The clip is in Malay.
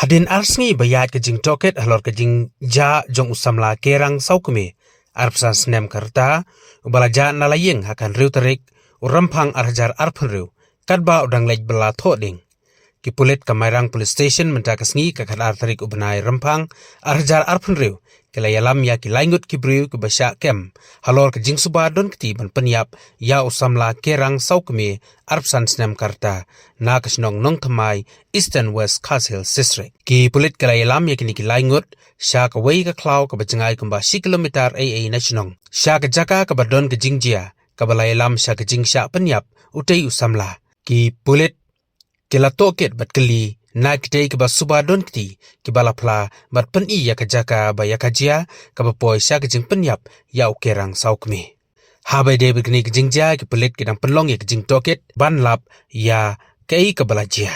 Adin arsngi bayat ke jing toket halor ke jing ja jong usamla Kerang saukume arpsan snem karta ubala ja nalayeng akan riu tarik urampang arjar arpun riu kadba udang lej bela thoding ki pulit kamairang police station mentakasngi kakadar tarik ubenai rempang arjar arpun riu kila ïalam ya ki laingut ki briu ke basya kem halor ke jing suba don keti ban pynïap ya usamla Kerang saukume arpsan snem karta na kasnong nong thamai Eastern West Castle District ki pulit kila ïalam ya kini ki laingut sya ka wei ka klau ka bajengai kumba 10 kilometer AA nasionong sya ka jaka ka badon ke jingjia ka bala ïalam sya ka jing sya pynïap utei usamla ki pulit kila toket bat keli na kitei ke basuba don keti ki bala pla bat peni ya ka jaka ba ya kajia ka bapoi sya ka jing pynïap ya Kerang saukume habai de begini ke jingjia ki pulit kidang penlong ya ke jing toket ban lap ya kei ka bala jia